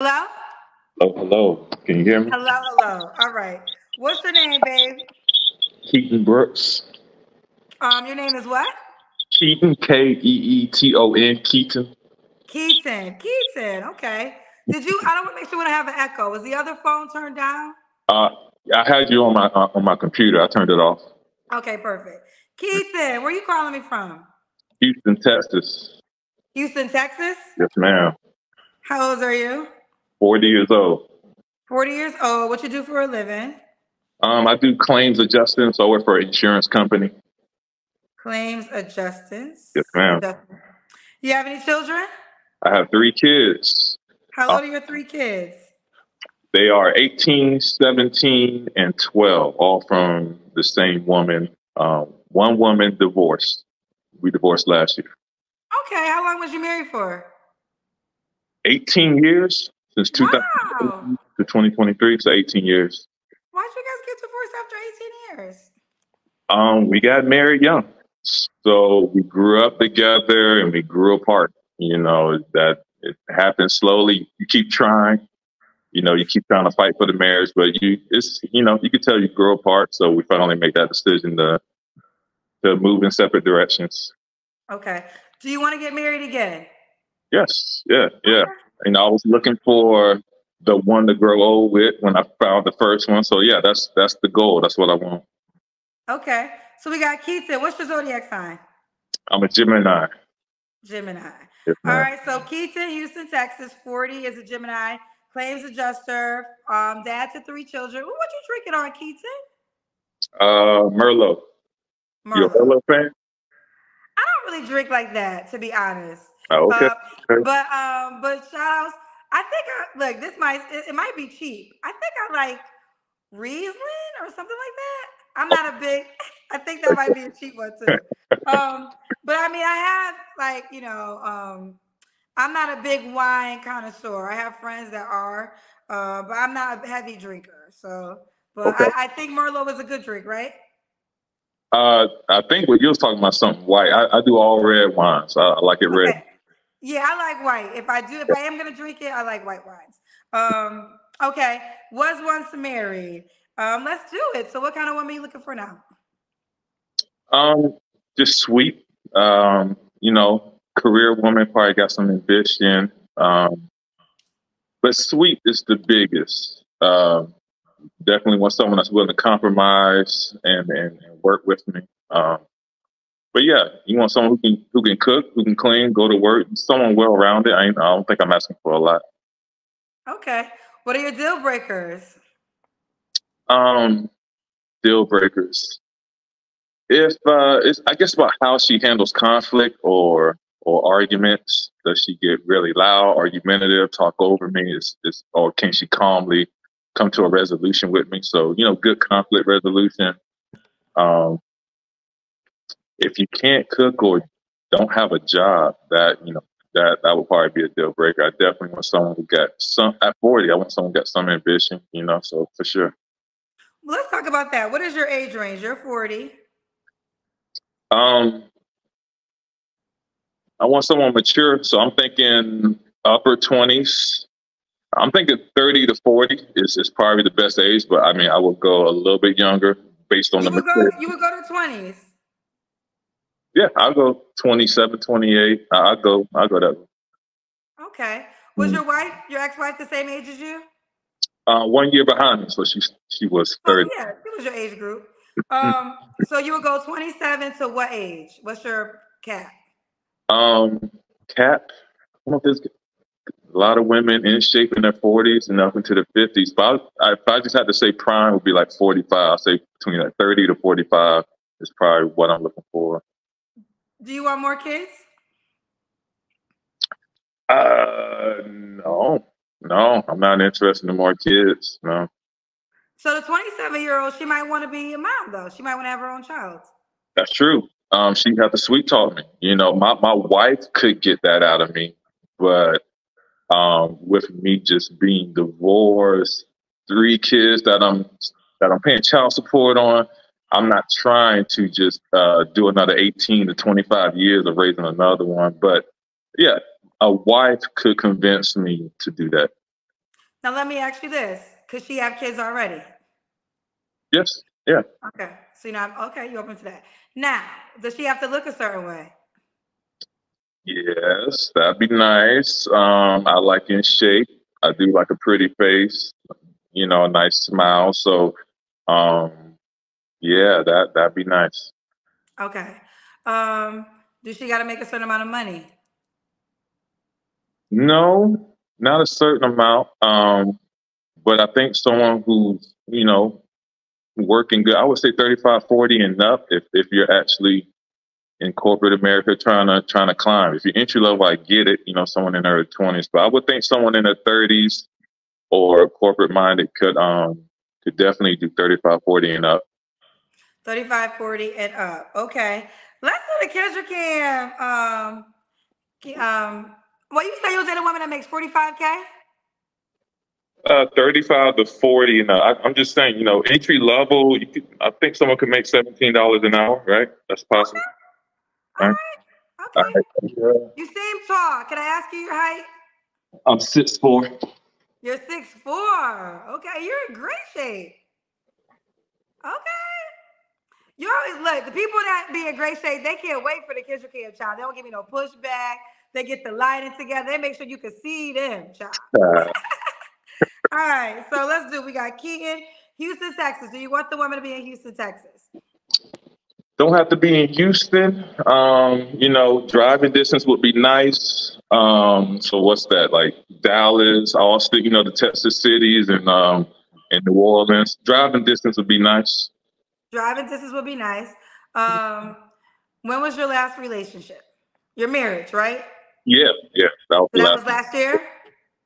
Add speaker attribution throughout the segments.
Speaker 1: Hello?
Speaker 2: Oh, hello. Can you hear me?
Speaker 1: Hello, hello. All right. What's your name, babe?
Speaker 2: Keaton Brooks.
Speaker 1: Your name is what?
Speaker 2: Keaton, Keeton, Keaton.
Speaker 1: Keaton. Keaton. Okay. I don't want to make sure we don't have an echo. Is the other phone turned down?
Speaker 2: Uh, I had you on my computer. I turned it off.
Speaker 1: Okay, perfect. Keaton, where you calling me from?
Speaker 2: Houston, Texas.
Speaker 1: Houston, Texas?
Speaker 2: Yes, ma'am.
Speaker 1: How old are you?
Speaker 2: 40 years old.
Speaker 1: 40 years old. What you do for a living?
Speaker 2: I do claims adjusting, so I work for an insurance company.
Speaker 1: Claims adjustance.
Speaker 2: Yes, ma'am.
Speaker 1: You have any children?
Speaker 2: I have three kids.
Speaker 1: How
Speaker 2: Uh,
Speaker 1: old are your three kids?
Speaker 2: they are 18, 17, and 12, all from the same woman. One woman divorced. We divorced last year.
Speaker 1: Okay. How long was you married for?
Speaker 2: 18 years since
Speaker 1: Wow.
Speaker 2: 2018 to 2023, so 18 years.
Speaker 1: Why'd you guys get divorced after 18 years?
Speaker 2: We got married young, so we grew up together and we grew apart. That it happens slowly. You keep trying. You keep trying to fight for the marriage, but you could tell you grow apart. So we finally made that decision to move in separate directions.
Speaker 1: Okay. Do you want to get married again?
Speaker 2: Yes, yeah, yeah.
Speaker 1: Okay.
Speaker 2: I was looking for the one to grow old with when I found the first one. So yeah, that's the goal. That's what I want.
Speaker 1: Okay. So we got Keaton. What's your zodiac sign?
Speaker 2: I'm a Gemini.
Speaker 1: Gemini.
Speaker 2: Yes,
Speaker 1: All
Speaker 2: man.
Speaker 1: right. So Keaton, Houston, Texas, 40 is a Gemini, claims adjuster, dad to three children. Ooh, what you drinking on, Keaton?
Speaker 2: Merlot. You a
Speaker 1: Merlot.
Speaker 2: Merlot fan?
Speaker 1: I don't really drink like that, to be honest.
Speaker 2: Oh, okay.
Speaker 1: Uh,
Speaker 2: Okay.
Speaker 1: but shout outs. I think look, it might be cheap. I think I like Riesling or something like that. I'm not a big. I think that might be a cheap one too. But I mean, I have like I'm not a big wine connoisseur. I have friends that are, but I'm not a heavy drinker. So, but
Speaker 2: Okay.
Speaker 1: I think Merlot is a good drink, right?
Speaker 2: I think what you was talking about something white. I do all red wines. I like it red.
Speaker 1: Okay. Yeah, I like white. If I am gonna drink it, I like white wines. Okay. Was once married. Let's do it. So, what kind of woman are you looking for now?
Speaker 2: Um, just sweet. Career woman probably got some ambition. But sweet is the biggest. Definitely want someone that's willing to compromise and work with me. But yeah, you want someone who can cook, who can clean, go to work, someone well rounded. I don't think I'm asking for a lot.
Speaker 1: Okay. What are your deal breakers?
Speaker 2: Um, Deal breakers. If it's I guess about how she handles conflict or arguments. Does she get really loud, argumentative, talk over me? Or can she calmly come to a resolution with me? So good conflict resolution. Um, if you can't cook or don't have a job, that would probably be a deal breaker. I definitely want someone who got some at 40. I want someone who got some ambition. So for sure.
Speaker 1: Well, let's talk about that. What is your age range? You're 40.
Speaker 2: Um, I want someone mature, so I'm thinking upper 20s. I'm thinking 30 to 40 is probably the best age, but I mean, I would go a little bit younger based on the maturity.
Speaker 1: You would go to 20s.
Speaker 2: Yeah, I'll go 27, 28. I'll go that way.
Speaker 1: Okay. Was
Speaker 2: Mm.
Speaker 1: your ex-wife, the same age as you?
Speaker 2: 1 year behind me, so she was
Speaker 1: Oh
Speaker 2: 30.
Speaker 1: yeah, it was your age group.
Speaker 2: Mm.
Speaker 1: So you would go 27 to what age? What's your cap?
Speaker 2: Um, Cap, I don't know if there's a lot of women in shape in their 40s and up into the 50s, but if I just had to say prime would be like 45. I'd say between like 30 to 45 is probably what I'm looking for.
Speaker 1: Do you want more kids?
Speaker 2: No, no, I'm not interested in more kids. No,
Speaker 1: So the 27-year-old, she might want to be a mom though. She might want to have her own child.
Speaker 2: that's true. She had to sweet talk me. My wife could get that out of me, but with me just being divorced, three kids that I'm paying child support on, I'm not trying to just do another 18 to 25 years of raising another one. But yeah, a wife could convince me to do that.
Speaker 1: Now let me ask you this: could she have kids already?
Speaker 2: Yes. Yeah.
Speaker 1: Okay, so okay, you open to that. Now, does she have to look a certain way?
Speaker 2: Yes, that'd be nice. I like in shape. I do like a pretty face, a nice smile. So, um, yeah, that'd be nice.
Speaker 1: Okay. Um, does she got to make a certain amount of money?
Speaker 2: No, not a certain amount. But I think someone who's, working good, I would say 35, 40 and up if you're actually in corporate America trying to climb. If you're entry level, I get it, someone in their 20s. But I would think someone in their 30s or corporate minded could definitely do 35, 40 and up.
Speaker 1: 35, 40 and up. Okay. Let's do the Kendra Cam. Well, you say you was in a woman that makes 45K?
Speaker 2: 35 to 40 and I'm just saying, entry level, I think someone could make $17 an hour, right? That's possible.
Speaker 1: All
Speaker 2: Right?
Speaker 1: right.
Speaker 2: All
Speaker 1: Okay.
Speaker 2: right.
Speaker 1: You seem tall. Can I ask you your height?
Speaker 2: I'm 6'4".
Speaker 1: You're 6'4". Okay, you're in great shape. Okay. You always look, the people that be in great shape, they can't wait for the Kendra Cam, child. They don't give me no pushback. They get the lighting together. They make sure you can see them, child. All right, so we got Keaton, Houston, Texas. Do you want the woman to be in Houston, Texas?
Speaker 2: Don't have to be in Houston. Driving distance would be nice. So what's that, like Dallas, Austin, the Texas cities and New Orleans. Driving distance would be nice.
Speaker 1: Driving distance would be nice. When was your last relationship? Your marriage, right?
Speaker 2: Yeah. That
Speaker 1: was last year?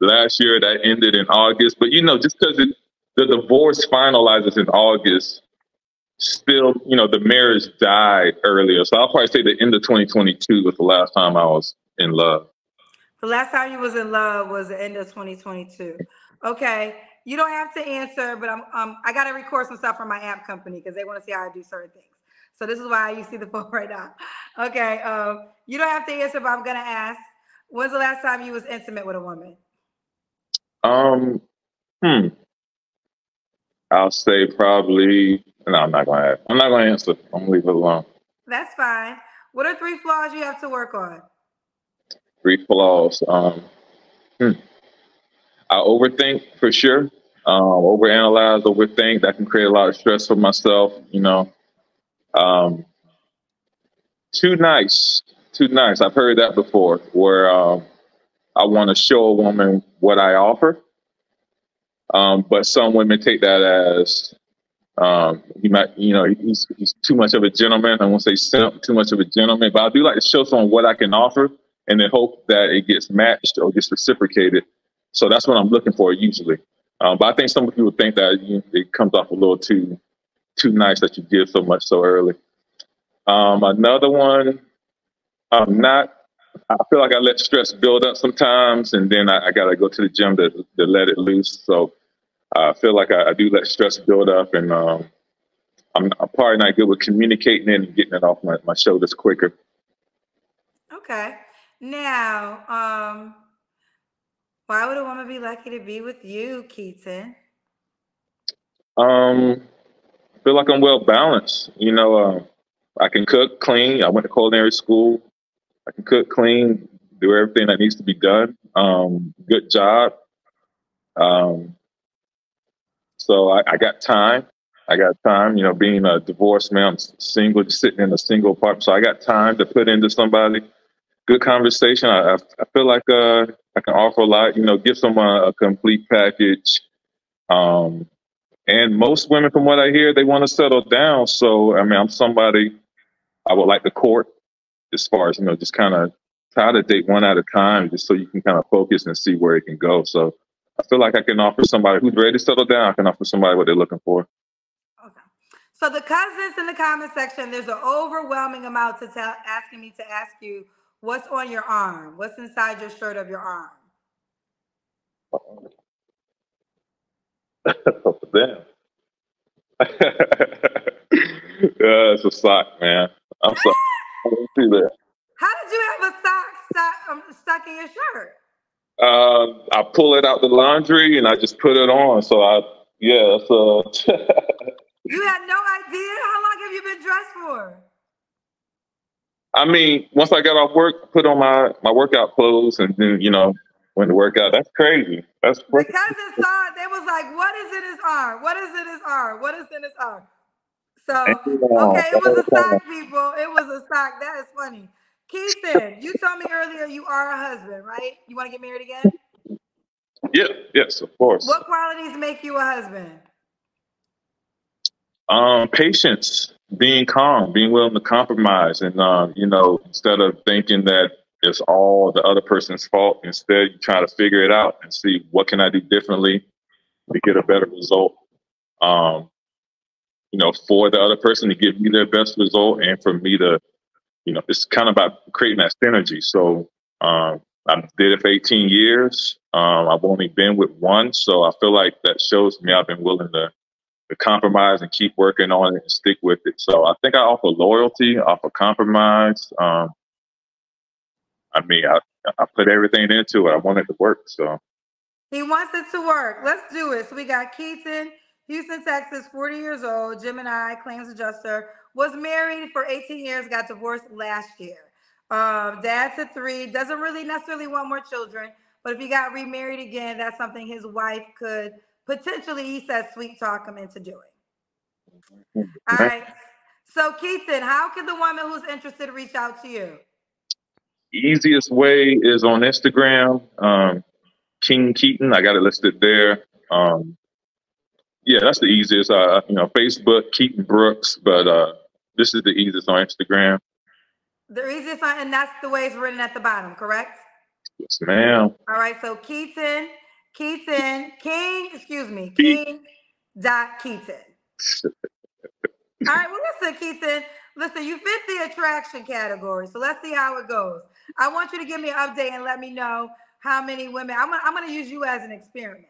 Speaker 2: Last year that ended in August. But just because the divorce finalizes in August, still, the marriage died earlier. So I'll probably say the end of 2022 was the last time I was in love.
Speaker 1: The last time you was in love was the end of 2022. Okay. You don't have to answer, but I gotta record some stuff for my app company because they want to see how I do certain things. So this is why you see the phone right now. Okay. You don't have to answer, but I'm gonna ask. When's the last time you was intimate with a woman?
Speaker 2: I'll say probably. No, I'm not gonna answer. I'm gonna leave it alone.
Speaker 1: That's fine. What are 3 flaws you have to work on?
Speaker 2: 3 flaws. I overthink for sure. Overanalyze, overthink. That can create a lot of stress for myself. Too nice. Too nice. I've heard that before. Where I want to show a woman what I offer, but some women take that as he might, he's too much of a gentleman. I won't say simp, too much of a gentleman, but I do like to show someone what I can offer and then hope that it gets matched or gets reciprocated. So that's what I'm looking for usually. But I think some people think that it comes off a little too nice that you give so much so early. Another one, I feel like I let stress build up sometimes, and then I got to go to the gym to let it loose. So I feel like I do let stress build up, and I'm probably not good with communicating it and getting it off my shoulders quicker.
Speaker 1: Okay. Now, why would a woman be lucky to be with you, Keaton?
Speaker 2: I feel like I'm well balanced. I can cook, clean. I went to culinary school. I can cook, clean, do everything that needs to be done. Good job. So I got time. I got time. Being a divorced man, I'm single, just sitting in a single apartment. So I got time to put into somebody. Good conversation. I feel like I can offer a lot. Give someone a complete package. And most women, from what I hear, they want to settle down. So I mean, I'm somebody I would like to court, as far as just kind of try to date one at a time, just so you can kind of focus and see where it can go. So I feel like I can offer somebody who's ready to settle down. I can offer somebody what they're looking for.
Speaker 1: Okay. So the cousins in the comment section, there's an overwhelming amount asking me to ask you what's on your arm, what's inside your shirt of your arm.
Speaker 2: Damn. It's a sock, man. I'm sorry. I didn't see that.
Speaker 1: How did you have a sock stuck in your shirt?
Speaker 2: I pull it out the laundry and I just put it on. So yeah, so
Speaker 1: You had no idea? How long have you been dressed for?
Speaker 2: I mean, once I got off work, put on my workout clothes and then, went to work out. That's crazy. That's
Speaker 1: The
Speaker 2: crazy.
Speaker 1: cousins saw it. They was like, what is in his arm? What is in his arm? What is in his arm? So, okay, it was a sock, people. It was a sock. That is funny. Keaton, you told me earlier you are a husband, right? You want to get married again?
Speaker 2: Yeah, yes, of course.
Speaker 1: What qualities make you a husband?
Speaker 2: Patience, being calm, being willing to compromise, and instead of thinking that it's all the other person's fault, instead you try to figure it out and see what can I do differently to get a better result. For the other person to give me their best result, and for me to, it's kind of about creating that synergy. So I did it for 18 years. I've only been with one, so I feel like that shows me I've been willing to compromise and keep working on it and stick with it. So I think I offer loyalty, offer compromise. I put everything into it. I want it to work. So
Speaker 1: he wants it to work. Let's do it. So we got Keaton, Houston, Texas, 40 years old, Gemini, claims adjuster, was married for 18 years, got divorced last year. Dad to 3, doesn't really necessarily want more children, but if he got remarried again, that's something his wife could potentially, he says, sweet talk him into doing. All right. So Keaton, how can the woman who's interested reach out to you?
Speaker 2: Easiest way is on Instagram, King Keaton. I got it listed there. Yeah, that's the easiest. Facebook, Keaton Brooks, but this is the easiest on Instagram.
Speaker 1: The easiest, and that's the way it's written at the bottom, correct?
Speaker 2: Yes, ma'am.
Speaker 1: All right, so King dot Keaton. All right, well, listen, Keaton, you fit the attraction category, so let's see how it goes. I want you to give me an update and let me know how many women. I'm going to use you as an experiment,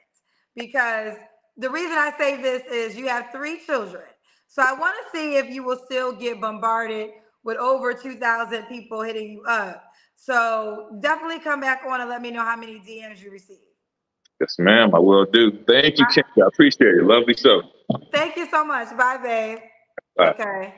Speaker 1: because the reason I say this is you have 3 children. So I want to see if you will still get bombarded with over 2,000 people hitting you up. So definitely come back on and let me know how many DMs you receive.
Speaker 2: Yes, ma'am, I will do. Thank you, Kim. I appreciate it. Lovely show.
Speaker 1: Thank you so much. Bye, babe.
Speaker 2: Bye.
Speaker 1: Okay.